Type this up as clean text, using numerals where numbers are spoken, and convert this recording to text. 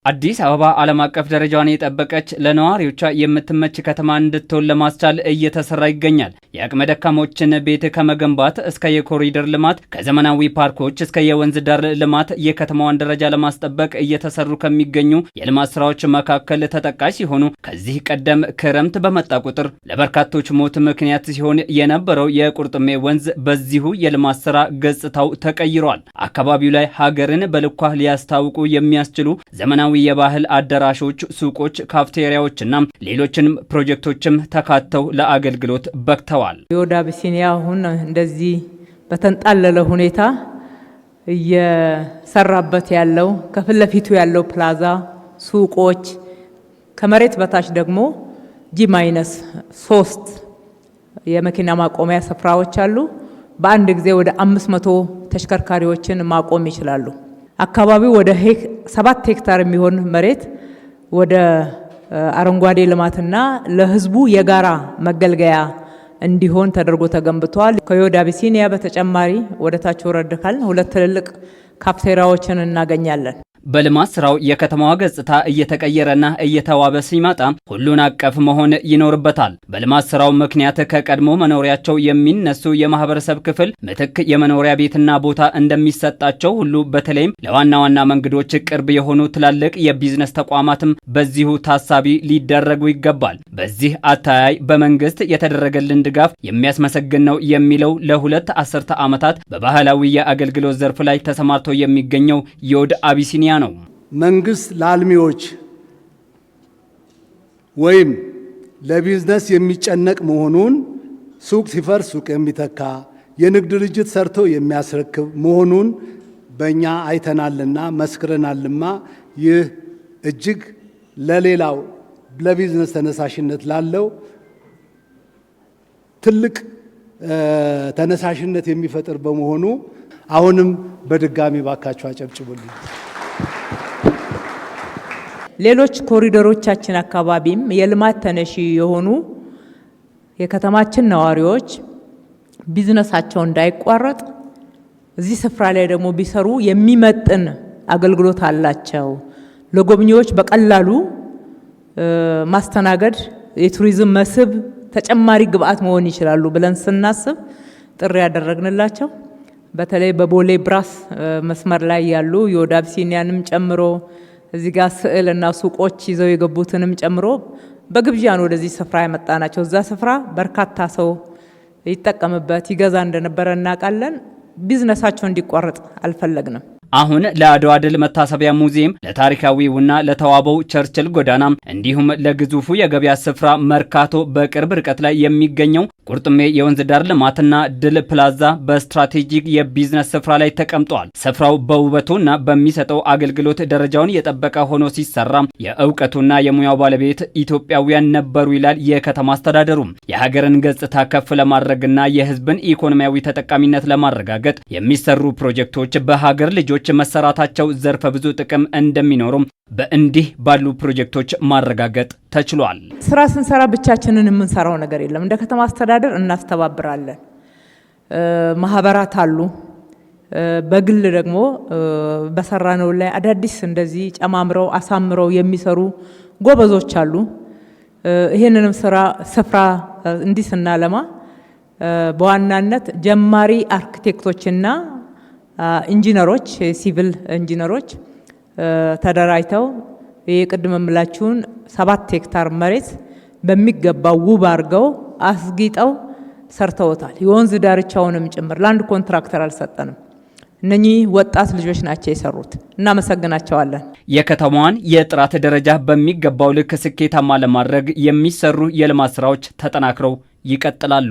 አዲስ አበባ ዓለም አቀፍ ደረጃዋን የጠበቀች ለነዋሪዎቿ የምትመች ከተማ እንድትሆን ለማስቻል እየተሰራ ይገኛል። የአቅመ ደካሞችን ቤት ከመገንባት እስከ የኮሪደር ልማት፣ ከዘመናዊ ፓርኮች እስከ የወንዝ ዳር ልማት የከተማዋን ደረጃ ለማስጠበቅ እየተሰሩ ከሚገኙ የልማት ስራዎች መካከል ተጠቃሽ ሲሆኑ ከዚህ ቀደም ክረምት በመጣ ቁጥር ለበርካቶች ሞት ምክንያት ሲሆን የነበረው የቁርጥሜ ወንዝ በዚሁ የልማት ስራ ገጽታው ተቀይሯል። አካባቢው ላይ ሀገርን በልኳ ሊያስታውቁ የሚያስችሉ ዘመናዊ የባህል አዳራሾች፣ ሱቆች፣ ካፍቴሪያዎችና ሌሎችንም ፕሮጀክቶችም ተካተው ለአገልግሎት በቅተዋል። የወደ አቢሲኒያ አሁን እንደዚህ በተንጣለለ ሁኔታ እየሰራበት ያለው ከፊት ለፊቱ ያለው ፕላዛ፣ ሱቆች፣ ከመሬት በታች ደግሞ G-3 የመኪና ማቆሚያ ስፍራዎች አሉ። በአንድ ጊዜ ወደ 500 ተሽከርካሪዎችን ማቆም ይችላሉ። አካባቢው ወደ 7 ሄክታር የሚሆን መሬት ወደ አረንጓዴ ልማትና ለህዝቡ የጋራ መገልገያ እንዲሆን ተደርጎ ተገንብቷል። ከዮድ አቢሲኒያ በተጨማሪ ወደ ታች ወረድ ካልን 2 ትልልቅ ካፍቴሪያዎችን እናገኛለን። በልማት ስራው የከተማዋ ገጽታ እየተቀየረና እየተዋበ ሲመጣ ሁሉን አቀፍ መሆን ይኖርበታል። በልማት ስራው ምክንያት ከቀድሞ መኖሪያቸው የሚነሱ የማህበረሰብ ክፍል ምትክ የመኖሪያ ቤትና ቦታ እንደሚሰጣቸው ሁሉ በተለይም ለዋና ዋና መንገዶች ቅርብ የሆኑ ትላልቅ የቢዝነስ ተቋማትም በዚሁ ታሳቢ ሊደረጉ ይገባል። በዚህ አተያይ በመንግስት የተደረገልን ድጋፍ የሚያስመሰግን ነው የሚለው ለ2 አስርተ ዓመታት በባህላዊ የአገልግሎት ዘርፍ ላይ ተሰማርቶ የሚገኘው ዮድ አቢሲኒያ ነው። መንግስት ለአልሚዎች ወይም ለቢዝነስ የሚጨነቅ መሆኑን፣ ሱቅ ሲፈርስ ሱቅ የሚተካ የንግድ ድርጅት ሰርቶ የሚያስረክብ መሆኑን በእኛ አይተናልና መስክረናልማ። ይህ እጅግ ለሌላው ለቢዝነስ ተነሳሽነት ላለው ትልቅ ተነሳሽነት የሚፈጥር በመሆኑ አሁንም በድጋሚ ባካችሁ አጨብጭቡልኝ። ሌሎች ኮሪደሮቻችን አካባቢም የልማት ተነሺ የሆኑ የከተማችን ነዋሪዎች ቢዝነሳቸው እንዳይቋረጥ እዚህ ስፍራ ላይ ደግሞ ቢሰሩ የሚመጥን አገልግሎት አላቸው። ለጎብኚዎች በቀላሉ ማስተናገድ የቱሪዝም መስህብ ተጨማሪ ግብአት መሆን ይችላሉ ብለን ስናስብ ጥሪ ያደረግንላቸው በተለይ በቦሌ ብራስ መስመር ላይ ያሉ ዮድ አቢሲኒያንም ጨምሮ እዚህ ጋር ስዕል እና ሱቆች ይዘው የገቡትንም ጨምሮ በግብዣ ነው ወደዚህ ስፍራ ያመጣናቸው። እዛ ስፍራ በርካታ ሰው ይጠቀምበት ይገዛ እንደነበረ እናውቃለን። ቢዝነሳቸው እንዲቋረጥ አልፈለግንም። አሁን ለአድዋ ድል መታሰቢያ ሙዚየም፣ ለታሪካዊውና ለተዋበው ቸርችል ጎዳና እንዲሁም ለግዙፉ የገበያ ስፍራ መርካቶ በቅርብ ርቀት ላይ የሚገኘው ቁርጥሜ የወንዝ ዳር ልማትና ድል ፕላዛ በስትራቴጂክ የቢዝነስ ስፍራ ላይ ተቀምጧል። ስፍራው በውበቱና በሚሰጠው አገልግሎት ደረጃውን የጠበቀ ሆኖ ሲሰራ የእውቀቱና የሙያው ባለቤት ኢትዮጵያውያን ነበሩ ይላል የከተማ አስተዳደሩም። የሀገርን ገጽታ ከፍ ለማድረግና የሕዝብን ኢኮኖሚያዊ ተጠቃሚነት ለማረጋገጥ የሚሰሩ ፕሮጀክቶች በሀገር ልጆች መሰራታቸው ዘርፈ ብዙ ጥቅም እንደሚኖሩም በእንዲህ ባሉ ፕሮጀክቶች ማረጋገጥ ተችሏል። ስራ ስንሰራ ብቻችንን የምንሰራው ነገር የለም። እንደ ከተማ አስተዳደር እናስተባብራለን። ማህበራት አሉ። በግል ደግሞ በሰራነው ላይ አዳዲስ እንደዚህ ጨማምረው አሳምረው የሚሰሩ ጎበዞች አሉ። ይሄንንም ስፍራ እንዲህ ስናለማ በዋናነት ጀማሪ አርኪቴክቶችና ኢንጂነሮች ሲቪል ኢንጂነሮች ተደራጅተው የቅድም የምላችሁን 7 ሄክታር መሬት በሚገባው ውብ አድርገው አስጊጠው ሰርተውታል። የወንዝ ዳርቻውንም ጭምር ለአንድ ኮንትራክተር አልሰጠንም። እነኚህ ወጣት ልጆች ናቸው የሰሩት። እናመሰግናቸዋለን። የከተማዋን የጥራት ደረጃ በሚገባው ልክ ስኬታማ ለማድረግ የሚሰሩ የልማት ስራዎች ተጠናክረው ይቀጥላሉ።